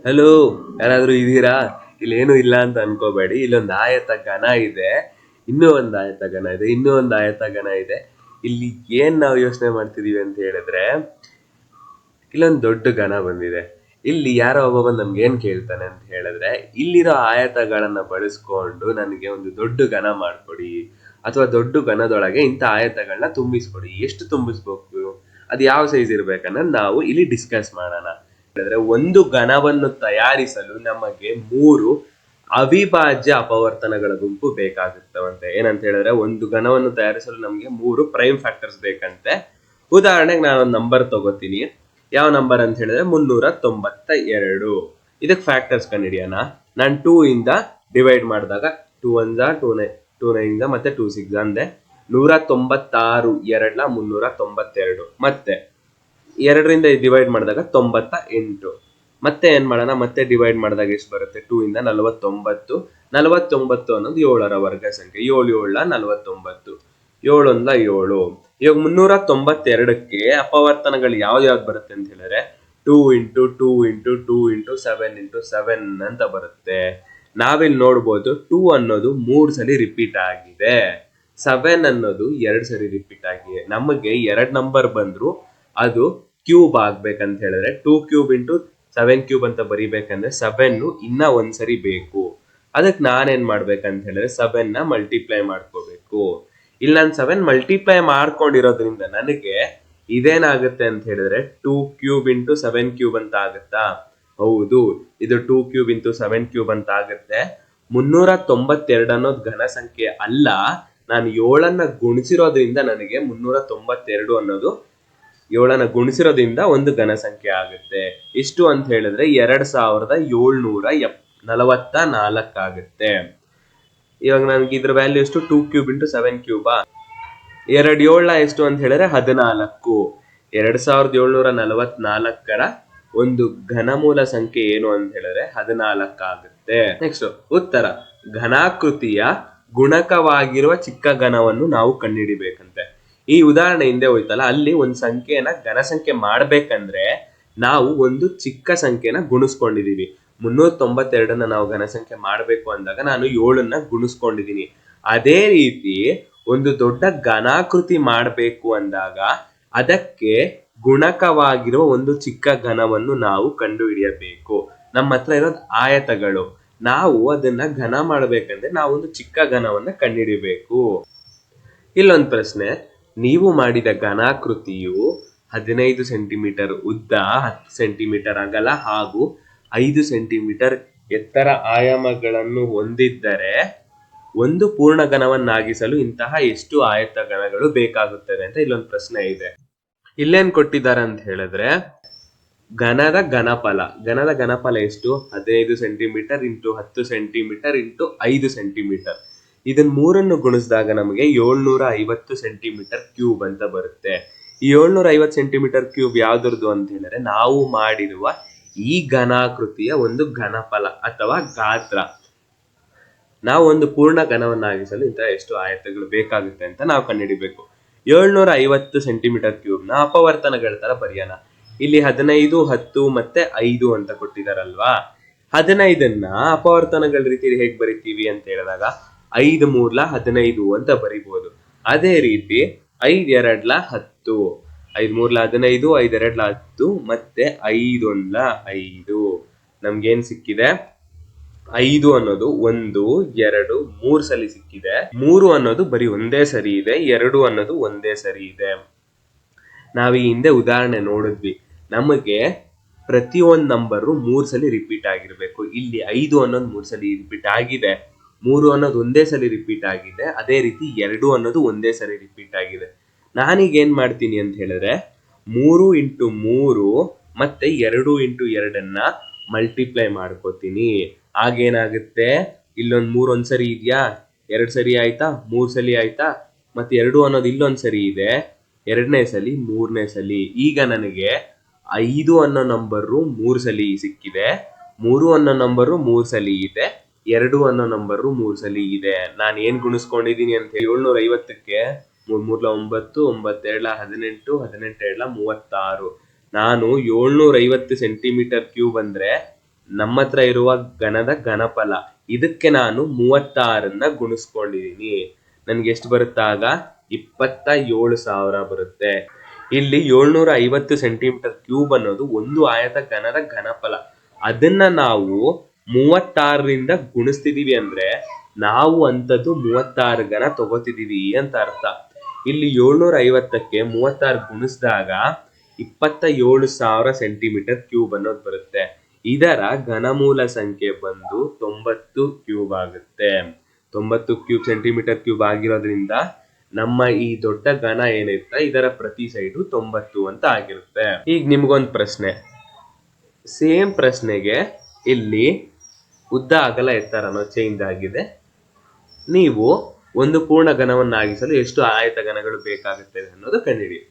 Hello, ಯಾರಾದ್ರೂ ಇದೀರಾ? ಇಲ್ಲೇನು ಇಲ್ಲ ಅಂತ ಅನ್ಕೋಬೇಡಿ. ಇಲ್ಲೊಂದು ಆಯತ ಘನ ಇದೆ, ಇನ್ನೂ ಒಂದು ಆಯತ ಘನ ಇದೆ, ಇನ್ನೂ ಒಂದು ಆಯತ ಘನ ಇದೆ. ಇಲ್ಲಿ ಏನ್ ನಾವು ಯೋಚನೆ ಮಾಡ್ತಿದೀವಿ ಅಂತ ಹೇಳಿದ್ರೆ, ಇಲ್ಲೊಂದು ದೊಡ್ಡ ಘನ ಬಂದಿದೆ. ಇಲ್ಲಿ ಯಾರೋ ಒಬ್ಬ ನಮ್ಗೆ ಏನ್ ಕೇಳ್ತಾನೆ ಅಂತ ಹೇಳಿದ್ರೆ, ಇಲ್ಲಿರೋ ಆಯತಗಳನ್ನ ಬಳಸ್ಕೊಂಡು ನನಗೆ ಒಂದು ದೊಡ್ಡ ಘನ ಮಾಡ್ಕೊಡಿ, ಅಥವಾ ದೊಡ್ಡ ಘನದೊಳಗೆ ಇಂಥ ಆಯತಗಳನ್ನ ತುಂಬಿಸ್ಕೊಡಿ. ಎಷ್ಟು ತುಂಬಿಸ್ಬೇಕು, ಅದು ಯಾವ ಸೈಜ್ ಇರ್ಬೇಕನ್ನೋದು ನಾವು ಇಲ್ಲಿ ಡಿಸ್ಕಸ್ ಮಾಡೋಣ. ಹೇಳಿದ್ರೆ, ಒಂದು ಘನವನ್ನು ತಯಾರಿಸಲು ನಮಗೆ 3 ಅವಿಭಾಜ್ಯ ಅಪವರ್ತನಗಳ ಗುಂಪು ಬೇಕಾಗುತ್ತವಂತೆ. ಏನಂತ ಹೇಳಿದ್ರೆ, ಒಂದು ಘನವನ್ನು ತಯಾರಿಸಲು ನಮಗೆ 3 ಪ್ರೈಮ್ ಫ್ಯಾಕ್ಟರ್ಸ್ ಬೇಕಂತೆ. ಉದಾಹರಣೆಗೆ ನಾನು ಒಂದು ನಂಬರ್ ತಗೋತೀನಿ. ಯಾವ ನಂಬರ್ ಅಂತ ಹೇಳಿದ್ರೆ 392. ಇದಕ್ಕೆ ಫ್ಯಾಕ್ಟರ್ಸ್ ಕಂಡುಹಿಡಿಯೋಣ. ನಾನು 2 ಇಂದ ಡಿವೈಡ್ ಮಾಡಿದಾಗ 2 1 2 9 ಮತ್ತೆ 2 6 ಅಂದೆ 196, 2 392. ಮತ್ತೆ 2ರಿಂದ ಡಿವೈಡ್ ಮಾಡಿದಾಗ 98. ಮತ್ತೆ ಏನ್ ಮಾಡೋಣ, ಮತ್ತೆ ಡಿವೈಡ್ ಮಾಡಿದಾಗ ಎಷ್ಟು ಬರುತ್ತೆ? 2 ಇಂದ 49. 49 ಅನ್ನೋದು 7ರ ವರ್ಗ ಸಂಖ್ಯೆ. 7 7 49, 7 1 7. ಇವಾಗ 392ಕ್ಕೆ ಅಪವರ್ತನಗಳು ಯಾವ್ದು ಬರುತ್ತೆ ಅಂತ ಹೇಳಿದ್ರೆ 2 ಇಂಟು 2 ಇಂಟು 2 ಇಂಟು 7 ಇಂಟು 7 ಅಂತ ಬರುತ್ತೆ. ನಾವಿಲ್ಲಿ ನೋಡ್ಬೋದು 2 ಅನ್ನೋದು 3 ಸಲ ರಿಪೀಟ್ ಆಗಿದೆ, 7 ಅನ್ನೋದು 2 ಸರಿ ರಿಪೀಟ್ ಆಗಿದೆ. ನಮಗೆ 2 ನಂಬರ್ ಬಂದ್ರು ಅದು ಕ್ಯೂಬ್ ಆಗ್ಬೇಕಂತ ಹೇಳಿದ್ರೆ 2 ಕ್ಯೂಬ್ ಇಂಟು 7 ಕ್ಯೂಬ್ ಅಂತ ಬರಿಬೇಕಂದ್ರೆ 7 ಇನ್ನ ಒಂದ್ಸರಿ ಬೇಕು. ಅದಕ್ಕೆ ನಾನೇನ್ ಮಾಡ್ಬೇಕಂತ ಹೇಳಿದ್ರೆ 7 ನ ಮಲ್ಟಿಪ್ಲೈ ಮಾಡ್ಕೋಬೇಕು. ಇಲ್ಲಿ ನಾನು 7 ಮಲ್ಟಿಪ್ಲೈ ಮಾಡ್ಕೊಂಡಿರೋದ್ರಿಂದ ನನಗೆ ಇದೇನಾಗುತ್ತೆ ಅಂತ ಹೇಳಿದ್ರೆ 2 ಕ್ಯೂಬ್ ಇಂಟು 7 ಕ್ಯೂಬ್ ಅಂತ ಆಗುತ್ತಾ? ಹೌದು, ಇದು 2 ಕ್ಯೂಬ್ ಇಂಟು 7 ಕ್ಯೂಬ್ ಅಂತ ಆಗುತ್ತೆ. 392 ಅನ್ನೋದು ಘನ ಸಂಖ್ಯೆ ಅಲ್ಲ, ನಾನು 7ಅನ್ನ ಗುಣಿಸಿರೋದ್ರಿಂದ ನನಗೆ 392 ಅನ್ನೋದು 7ನ ಗುಣಿಸಿರೋದ್ರಿಂದ ಒಂದು ಘನ ಸಂಖ್ಯೆ ಆಗುತ್ತೆ. ಇಷ್ಟು ಅಂತ ಹೇಳಿದ್ರೆ 2744 ಆಗುತ್ತೆ. ಇವಾಗ ನನಗೆ ಇದ್ರ ವ್ಯಾಲ್ಯೂ ಎಷ್ಟು? 2 ಕ್ಯೂಬ್ ಇಂಟು 7 ಕ್ಯೂಬಾ? 2 7 ಎಷ್ಟು ಅಂತ ಹೇಳಿದ್ರೆ 14. 2744ರ ಒಂದು ಘನಮೂಲ ಸಂಖ್ಯೆ ಏನು ಅಂತ ಹೇಳಿದ್ರೆ 14 ಆಗುತ್ತೆ. ನೆಕ್ಸ್ಟ್ ಉತ್ತರ, ಘನಾಕೃತಿಯ ಗುಣಕವಾಗಿರುವ ಚಿಕ್ಕ ಘನವನ್ನು ನಾವು ಕಂಡುಹಿಡಿಬೇಕಂತೆ. ಈ ಉದಾಹರಣೆ ಹಿಂದೆ ಹೋಯ್ತಲ್ಲ, ಅಲ್ಲಿ ಒಂದು ಸಂಖ್ಯೆನ ಘನ ಸಂಖ್ಯೆ ಮಾಡ್ಬೇಕಂದ್ರೆ ನಾವು ಒಂದು ಚಿಕ್ಕ ಸಂಖ್ಯೆನ ಗುಣಿಸ್ಕೊಂಡಿದೀವಿ. 392ನ್ನ ನಾವು ಘನ ಸಂಖ್ಯೆ ಮಾಡ್ಬೇಕು ಅಂದಾಗ ನಾನು 7ನ್ನ ಗುಣಿಸ್ಕೊಂಡಿದೀನಿ. ಅದೇ ರೀತಿ ಒಂದು ದೊಡ್ಡ ಘನಾಕೃತಿ ಮಾಡಬೇಕು ಅಂದಾಗ ಅದಕ್ಕೆ ಗುಣಕವಾಗಿರುವ ಒಂದು ಚಿಕ್ಕ ಘನವನ್ನು ನಾವು ಕಂಡು ಹಿಡಿಯಬೇಕು. ನಮ್ಮ ಹತ್ರ ಇರೋದು ಆಯತಗಳು, ನಾವು ಅದನ್ನ ಘನ ಮಾಡ್ಬೇಕಂದ್ರೆ ನಾವು ಒಂದು ಚಿಕ್ಕ ಘನವನ್ನ ಕಂಡುಹಿಡಿಬೇಕು. ಇಲ್ಲೊಂದು ಪ್ರಶ್ನೆ, ನೀವು ಮಾಡಿದ ಘನಾಕೃತಿಯು 15 ಸೆಂಟಿಮೀಟರ್ ಉದ್ದ, 10 ಸೆಂಟಿಮೀಟರ್ ಅಗಲ ಹಾಗೂ 5 ಸೆಂಟಿಮೀಟರ್ ಎತ್ತರ ಆಯಾಮಗಳನ್ನು ಹೊಂದಿದ್ದರೆ ಒಂದು ಪೂರ್ಣ ಘನವನ್ನಾಗಿಸಲು ಇಂತಹ ಎಷ್ಟು ಆಯತ ಘನಗಳು ಬೇಕಾಗುತ್ತದೆ ಅಂತ ಇಲ್ಲೊಂದು ಪ್ರಶ್ನೆ ಇದೆ. ಇಲ್ಲೇನ್ ಕೊಟ್ಟಿದ್ದಾರೆ ಅಂತ ಹೇಳಿದ್ರೆ, ಘನದ ಘನಫಲ ಎಷ್ಟು? 15 centimetre into 10 centimetre into 5 centimetre. ಇದನ್ನ 3ನ್ನು ಗುಣಿಸಿದಾಗ ನಮಗೆ 750 ಸೆಂಟಿಮೀಟರ್ ಕ್ಯೂಬ್ ಅಂತ ಬರುತ್ತೆ. ಈ 750 ಸೆಂಟಿಮೀಟರ್ ಕ್ಯೂಬ್ ಯಾವ್ದ್ರದ್ದು ಅಂತ ಹೇಳಿದ್ರೆ ನಾವು ಮಾಡಿರುವ ಈ ಘನಾಕೃತಿಯ ಒಂದು ಘನಫಲ ಅಥವಾ ಗಾತ್ರ. ನಾವು ಒಂದು ಪೂರ್ಣ ಘನವನ್ನಾಗಿಸಲು ಇಂತಹ ಎಷ್ಟು ಆಯತಗಳು ಬೇಕಾಗುತ್ತೆ ಅಂತ ನಾವು ಕಂಡುಹಿಡಿಬೇಕು. 750 ಸೆಂಟಿಮೀಟರ್ ಕ್ಯೂಬ್ ನ ಅಪವರ್ತನಗಳ ತರ ಬರೆಯೋಣ. ಇಲ್ಲಿ 15, 10 ಮತ್ತೆ 5 ಅಂತ ಕೊಟ್ಟಿದಾರಲ್ವಾ. 15ನ್ನ ಅಪವರ್ತನಗಳ ರೀತಿ ಹೇಗ್ ಬರಿತೀವಿ ಅಂತ ಹೇಳಿದಾಗ 5 3 15 ಅಂತ ಬರಿಬಹುದು. ಅದೇ ರೀತಿ 5 2 10, 5 3 15, 5 2 10 ಮತ್ತೆ 5 1 5. ನಮ್ಗೇನ್ ಸಿಕ್ಕಿದೆ? 5 ಅನ್ನೋದು 1 2 3 ಸಲ ಸಿಕ್ಕಿದೆ. 3 ಅನ್ನೋದು ಬರೀ ಒಂದೇ ಸರಿ ಇದೆ, 2 ಅನ್ನೋದು ಒಂದೇ ಸರಿ ಇದೆ. ನಾವ್ ಈ ಹಿಂದೆ ಉದಾಹರಣೆ ನೋಡಿದ್ವಿ, ನಮಗೆ ಪ್ರತಿಯೊಂದು ನಂಬರು 3 ಸಲ ರಿಪೀಟ್ ಆಗಿರ್ಬೇಕು. ಇಲ್ಲಿ 5 ಅನ್ನೋದು 3 ಸಲ ರಿಪೀಟ್ ಆಗಿದೆ, 3 ಅನ್ನೋದು ಒಂದೇ ಸಲ ರಿಪೀಟ್ ಆಗಿದೆ, ಅದೇ ರೀತಿ 2 ಅನ್ನೋದು ಒಂದೇ ಸರಿ ರಿಪೀಟ್ ಆಗಿದೆ. ನಾನೀಗ ಏನ್ ಮಾಡ್ತೀನಿ ಅಂತ ಹೇಳಿದ್ರೆ 3 ಇಂಟು 3 ಮತ್ತೆ 2 ಇಂಟು 2ನ್ನ ಮಲ್ಟಿಪ್ಲೈ ಮಾಡ್ಕೋತೀನಿ. ಆಗೇನಾಗುತ್ತೆ, ಇಲ್ಲೊಂದು 3 ಒಂದ್ಸರಿ ಇದೆಯಾ, 2 ಸರಿ ಆಯ್ತಾ, 3 ಸಲಿ ಆಯ್ತಾ, ಮತ್ತೆ 2 ಅನ್ನೋದು ಇಲ್ಲೊಂದ್ ಸರಿ ಇದೆ, 2ನೇ ಸಲಿ, 3ನೇ ಸಲಿ. ಈಗ ನನಗೆ 5 ಅನ್ನೋ ನಂಬರು 3 ಸಲಿ ಸಿಕ್ಕಿದೆ, 3 ಅನ್ನೋ ನಂಬರು 3 ಸಲಿ ಇದೆ, 2 ಅನ್ನೋ ನಂಬರು 3 ಸಲಿ ಇದೆ. ನಾನು ಏನ್ ಗುಣಿಸ್ಕೊಂಡಿದೀನಿ ಅಂತ ಹೇಳಿ 750ಕ್ಕೆ 3 3 9, 9 2 18, 18 2 36. ನಾನು 750 ಸೆಂಟಿಮೀಟರ್ ಕ್ಯೂಬ್ ಅಂದ್ರೆ ನಮ್ಮ ಹತ್ರ ಇರುವ ಘನದ ಘನಫಲ, ಇದಕ್ಕೆ ನಾನು 36ನ್ನ ಗುಣಿಸ್ಕೊಂಡಿದೀನಿ. ನನ್ಗೆ ಎಷ್ಟು ಬರುತ್ತಾಗ 27,000 ಬರುತ್ತೆ. ಇಲ್ಲಿ 750 ಸೆಂಟಿಮೀಟರ್ ಕ್ಯೂಬ್ ಅನ್ನೋದು ಒಂದು ಆಯತ ಘನದ ಘನಫಲ. ಅದನ್ನ ನಾವು 36ರಿಂದ ಗುಣಿಸ್ತಿದೀವಿ ಅಂದ್ರೆ ನಾವು ಅಂತದ್ದು 36 ಘನ ತಗೋತಿದೀವಿ ಅಂತ ಅರ್ಥ. ಇಲ್ಲಿ 750ಕ್ಕೆ 36 ಗುಣಿಸಿದಾಗ 27,000 ಸೆಂಟಿಮೀಟರ್ ಕ್ಯೂಬ್ ಅನ್ನೋದು ಬರುತ್ತೆ. ಇದರ ಘನಮೂಲ ಸಂಖ್ಯೆ ಬಂದು 90 ಕ್ಯೂಬ್ ಆಗುತ್ತೆ. 90 ಕ್ಯೂಬ್ ಸೆಂಟಿಮೀಟರ್ ಕ್ಯೂಬ್ ಆಗಿರೋದ್ರಿಂದ ನಮ್ಮ ಈ ದೊಡ್ಡ ಘನ ಏನಿರುತ್ತೆ ಇದರ ಪ್ರತಿ ಸೈಡು 90 ಅಂತ ಆಗಿರುತ್ತೆ. ಈಗ ನಿಮ್ಗೊಂದು ಪ್ರಶ್ನೆ, ಸೇಮ್ ಪ್ರಶ್ನೆಗೆ ಇಲ್ಲಿ ಉದ್ದ ಅಗಲ ಎತ್ತರ ಅನ್ನೋದು ಚೇಂಜ್ ಆಗಿದೆ. ನೀವು ಒಂದು ಪೂರ್ಣ ಘನವನ್ನಾಗಿಸಲು ಎಷ್ಟು ಆಯತ ಘನಗಳು ಬೇಕಾಗುತ್ತವೆ ಅನ್ನೋದು ಕಂಡುಹಿಡಿಯಿರಿ.